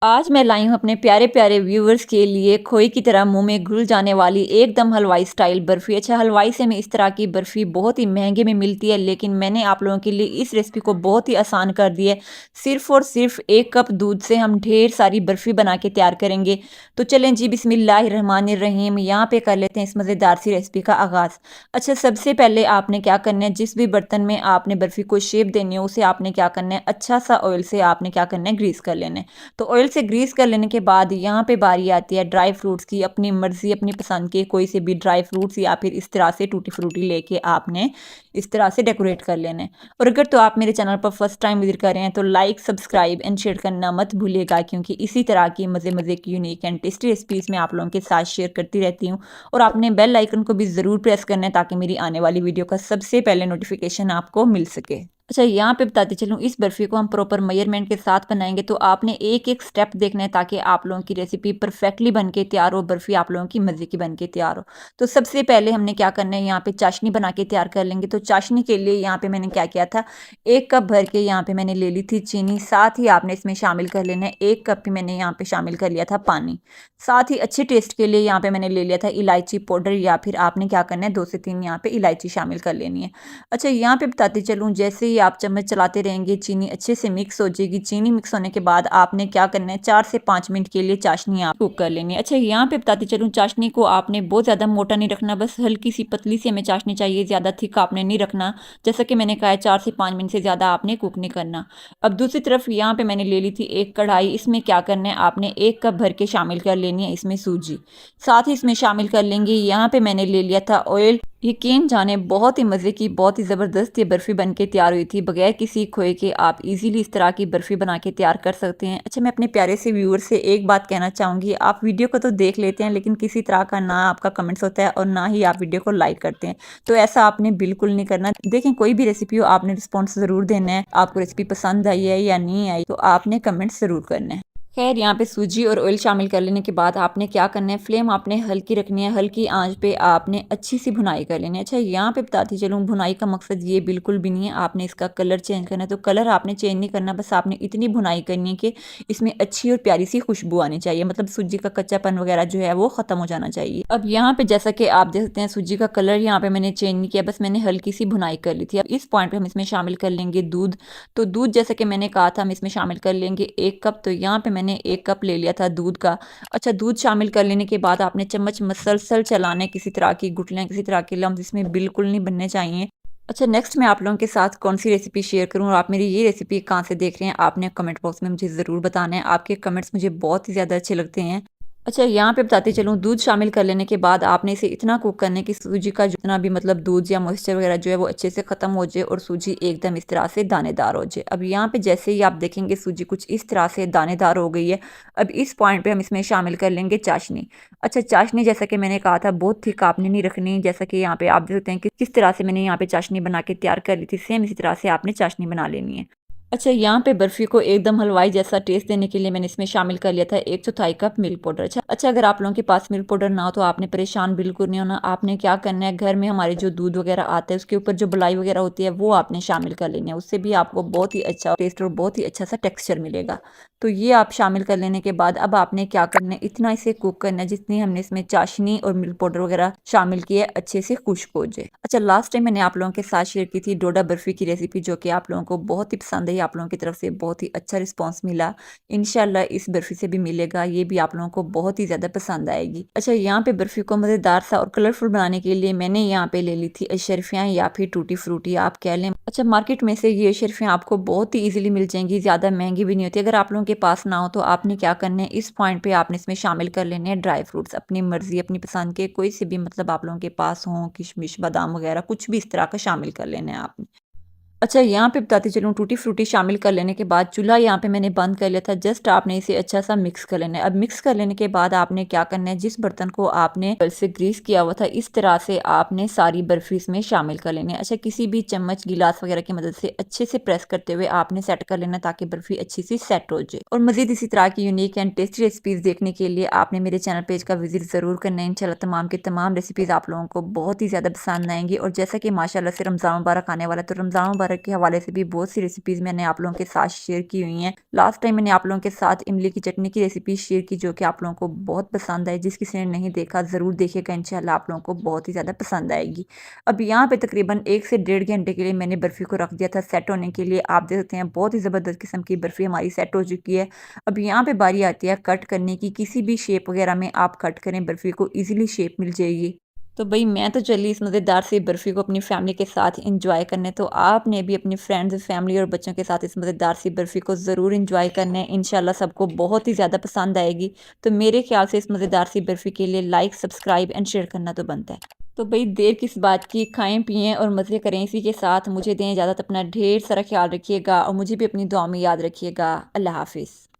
आज मैं लाई हूँ अपने प्यारे प्यारे व्यूवर्स के लिए खोए की तरह मुंह में घुल जाने वाली एकदम हलवाई स्टाइल बर्फ़ी। अच्छा, हलवाई से में इस तरह की बर्फ़ी बहुत ही महंगे में मिलती है, लेकिन मैंने आप लोगों के लिए इस रेसिपी को बहुत ही आसान कर दिया है। सिर्फ़ और सिर्फ़ 1 कप दूध से हम ढेर सारी बर्फ़ी बना के तैयार करेंगे। तो चलें जी, बिस्मिल्लाहिर्रहमानिर्रहीम, यहाँ पे कर लेते हैं इस मज़ेदार सी रेसिपी का आगाज़। अच्छा, सबसे पहले आपने क्या करना है, जिस भी बर्तन में आपने बर्फ़ी को शेप देनी है उसे आपने क्या करना है, अच्छा सा ऑयल से आपने क्या करना है, ग्रीस कर लेना है। तो ऑयल से ग्रीस कर लेने के बाद यहाँ पे बारी आती है ड्राई फ्रूट्स की। अपनी मर्जी अपनी पसंद के कोई से भी ड्राई फ्रूट्स या फिर इस तरह से टूटी फ्रूटी लेके आपने इस तरह से डेकोरेट कर लेना है। और अगर तो आप मेरे चैनल पर फर्स्ट टाइम विजिट कर रहे हैं तो लाइक सब्सक्राइब एंड शेयर करना मत भूलिएगा, क्योंकि इसी तरह की मज़े मज़े की यूनिक एंड टेस्टी रेसिपीज़ मैं आप लोगों के साथ शेयर करती रहती हूँ। और आपने बेल आइकन को भी ज़रूर प्रेस करना है ताकि मेरी आने वाली वीडियो का सबसे पहले नोटिफिकेशन आपको मिल सके। अच्छा, यहाँ पे बताती चलूँ, इस बर्फ़ी को हम प्रॉपर मेजरमेंट के साथ बनाएंगे तो आपने एक एक स्टेप देखना है ताकि आप लोगों की रेसिपी परफेक्टली बन के तैयार हो, बर्फ़ी आप लोगों की मज़े की बन के तैयार हो। तो सबसे पहले हमने क्या करना है, यहाँ पे चाशनी बना के तैयार कर लेंगे। तो चाशनी के लिए यहाँ पे मैंने क्या किया था, 1 कप भर के यहाँ पे मैंने ले ली थी चीनी। साथ ही आपने इसमें शामिल कर लेना है 1 कप ही मैंने यहाँ पे शामिल कर लिया था पानी। साथ ही अच्छे टेस्ट के लिए यहाँ पे मैंने ले लिया था इलायची पाउडर, या फिर आपने क्या करना है 2 से 3 यहाँ पे इलायची शामिल कर लेनी है। अच्छा, यहाँ पे बताती चलूँ, जैसे ही आप चम्मच चलाते रहेंगे चीनी अच्छे से मिक्स हो जाएगी। चीनी मिक्स होने के बाद आपने क्या करना है, 4 से 5 मिनट के लिए चाशनी आप कुक कर लेनी है। अच्छा, यहाँ पे बताती चलूँ, चाशनी को आपने बहुत ज़्यादा मोटा नहीं रखना, बस हल्की सी पतली सी हमें चाशनी चाहिए, ज़्यादा थिक आपने नहीं रखना। जैसा कि मैंने कहा है 4 से 5 मिनट से ज़्यादा आपने कुक नहीं करना। अब दूसरी तरफ यहाँ पे मैंने ले ली थी एक कढ़ाई। इसमें क्या करना है, आपने 1 कप भर के शामिल कर लेनी है इसमें सूजी। साथ ही इसमें शामिल कर लेंगे, यहाँ पे मैंने ले लिया था ऑयल। यकीन जाने बहुत ही मज़े की, बहुत ही ज़बरदस्त ये बर्फ़ी बन के तैयार हुई थी। बगैर किसी खोए के आप इजीली इस तरह की बर्फ़ी बना के तैयार कर सकते हैं। अच्छा, मैं अपने प्यारे से व्यूअर से एक बात कहना चाहूँगी, आप वीडियो को तो देख लेते हैं लेकिन किसी तरह का ना आपका कमेंट्स होता है और ना ही आप वीडियो को लाइक करते हैं। तो ऐसा आपने बिल्कुल नहीं करना। देखें, कोई भी रेसिपी हो आपने रिस्पॉन्स ज़रूर देना है। आपको रेसिपी पसंद आई है या नहीं आई तो आपने कमेंट्स ज़रूर करना है। खैर, यहाँ पे सूजी और ऑयल शामिल कर लेने के बाद आपने क्या करना है, फ्लेम आपने हल्की रखनी है। हल्की आंच पे आपने अच्छी सी भुनाई कर लेनी है। अच्छा, यहाँ पे बताती चलूँ, भुनाई का मकसद ये बिल्कुल भी नहीं है आपने इसका कलर चेंज करना है। तो कलर आपने चेंज नहीं करना, बस आपने इतनी भुनाई करनी है कि इसमें अच्छी और प्यारी सी खुशबू आनी चाहिए, मतलब सूजी का कच्चापन वगैरह जो है वो खत्म हो जाना चाहिए। अब यहाँ पे जैसा कि आप देख सकते हैं, सूजी का कलर यहाँ पे मैंने चेंज नहीं किया, बस मैंने हल्की सी भुनाई कर ली थी। अब इस पॉइंट पे हम इसमें शामिल कर लेंगे दूध। तो दूध जैसा कि मैंने कहा था हम इसमें शामिल कर लेंगे 1 कप। तो यहाँ पे मैंने 1 कप ले लिया था दूध का। अच्छा, दूध शामिल कर लेने के बाद आपने चम्मच मसलसल चलाना है, किसी तरह की गुठलियाँ, किसी तरह के लम्ब इसमें बिल्कुल नहीं बनने चाहिए। अच्छा, नेक्स्ट मैं आप लोगों के साथ कौन सी रेसिपी शेयर करूँ और आप मेरी ये रेसिपी कहाँ से देख रहे हैं, आपने कमेंट बॉक्स में मुझे ज़रूर बताना है। आपके कमेंट्स मुझे बहुत ही ज़्यादा अच्छे लगते हैं। अच्छा, यहाँ पे बताते चलूँ, दूध शामिल कर लेने के बाद आपने इसे इतना कुक करना है कि सूजी का जितना भी मतलब दूध या मॉइस्चर वगैरह जो है वो अच्छे से ख़त्म हो जाए और सूजी एकदम इस तरह से दानेदार हो जाए। अब यहाँ पे जैसे ही आप देखेंगे सूजी कुछ इस तरह से दानेदार हो गई है। अब इस पॉइंट पे हम इसमें शामिल कर लेंगे चाशनी। अच्छा, चाशनी जैसा कि मैंने कहा था बहुत थिक आपने नहीं रखनी, जैसा कि यहाँ पे आप देख सकते हैं कि किस तरह से मैंने यहाँ पे चाशनी बना के तैयार कर ली थी, सेम इसी तरह से आपने चाशनी बना लेनी है। अच्छा, यहाँ पे बर्फ़ी को एकदम हलवाई जैसा टेस्ट देने के लिए मैंने इसमें शामिल कर लिया था 1/4 कप मिल्क पाउडर। अच्छा, अगर आप लोगों के पास मिल्क पाउडर ना हो तो आपने परेशान बिल्कुल नहीं होना। आपने क्या करना है, घर में हमारे जो दूध वगैरह आता है उसके ऊपर जो बलाई वगैरह होती है वो आपने शामिल कर लेनी है। उससे भी आपको बहुत ही अच्छा टेस्ट और बहुत ही अच्छा सा टेक्स्चर मिलेगा। तो ये आप शामिल कर लेने के बाद अब आपने क्या करना है, इतना इसे कुक करना है जितनी हमने इसमें चाशनी और मिल्क पाउडर वगैरह शामिल किया है अच्छे से खुश्क हो जाए। अच्छा, लास्ट टाइम मैंने आप लोगों के साथ शेयर की थी डोडा बर्फ़ी की रेसिपी, जो कि आप लोगों को बहुत ही पसंद आई। आप लोगों की तरफ से बहुत ही अच्छा रिस्पांस मिला। इंशाल्लाह इस बर्फ़ी से भी मिलेगा, ये भी आप लोगों को बहुत ही ज़्यादा पसंद आएगी। अच्छा, यहाँ पे बर्फ़ी को मज़ेदार सा और कलरफुल बनाने के लिए मैंने यहाँ पे ले ली थी अशरफियाँ या फिर टूटी फ्रूटी आप कह लें। अच्छा, मार्केट में से ये अशरफियाँ आपको बहुत ही ईजिली मिल जाएंगी, ज़्यादा महंगी भी नहीं होती। अगर आप लोगों के पास ना हो तो आपने क्या करना है, इस पॉइंट पे आपने इसमें शामिल कर लेने हैं ड्राई फ्रूट्स, अपनी मर्जी अपनी पसंद के कोई से भी, मतलब आप लोगों के पास हों, किशमिश बादाम वगैरह कुछ भी इस तरह का शामिल कर लेना है आपने। अच्छा, यहाँ पे बताती चलूँ, टूटी फ्रूटी शामिल कर लेने के बाद चूल्हा यहाँ पे मैंने बंद कर लिया था। जस्ट आपने इसे अच्छा सा मिक्स कर लेना है। अब मिक्स कर लेने के बाद आपने क्या करना है, जिस बर्तन को आपने कल से ग्रीस किया हुआ था इस तरह से आपने सारी बर्फी इसमें शामिल कर लेनी है। अच्छा, किसी भी चम्मच गिलास वगैरह की मदद से अच्छे से प्रेस करते हुए आपने सेट कर लेना ताकि बर्फी अच्छी सी सेट हो जाए। और मजीद इसी तरह की यूनिक एंड टेस्टी रेसिपीज देखने के लिए आपने मेरे चैनल पेज का विजिट जरूर करना है। इंशाल्लाह तमाम के तमाम रेसिपीज आप लोगों को बहुत ही ज्यादा पसंद आएंगी। और जैसा कि माशाल्लाह से रमजान मुबारक आने वाला है, तो रमजान मुबारक के हवाले से भी बहुत सी रेसिपीज़ मैंने आप लोगों के साथ शेयर की हुई हैं। लास्ट टाइम मैंने आप लोगों के साथ इमली की चटनी की रेसिपी शेयर की जो कि आप लोगों को बहुत पसंद आई। जिस किसी ने नहीं देखा ज़रूर देखिएगा, इंशाल्लाह आप लोगों को बहुत ही ज़्यादा पसंद आएगी। अब यहाँ पे तकरीबन 1 से डेढ़ घंटे के लिए मैंने बर्फ़ी को रख दिया था सेट होने के लिए। आप देख सकते हैं बहुत ही ज़बरदस्त किस्म की बर्फ़ी हमारी सेट हो चुकी है। अब यहाँ पे बारी आती है कट करने की। किसी भी शेप वगैरह में आप कट करें, बर्फ़ी को ईज़िली शेप मिल जाएगी। तो भई मैं तो चली इस मज़ेदार सी बर्फ़ी को अपनी फ़ैमिली के साथ एंजॉय करने, तो आपने भी अपनी फ्रेंड्स, फ़ैमिली और बच्चों के साथ इस मज़ेदार सी बर्फ़ी को ज़रूर एंजॉय करना है। इंशाल्लाह सबको बहुत ही ज़्यादा पसंद आएगी। तो मेरे ख़्याल से इस मज़ेदार सी बर्फ़ी के लिए लाइक, सब्सक्राइब एंड शेयर करना तो बनता है। तो भई देर किस बात की, खाएँ पिएँ और मज़े करें। इसी के साथ मुझे दें इजाज़त। अपना ढेर सारा ख़्याल रखिएगा और मुझे भी अपनी दुआ में याद रखिएगा। अल्लाह हाफ़िज़।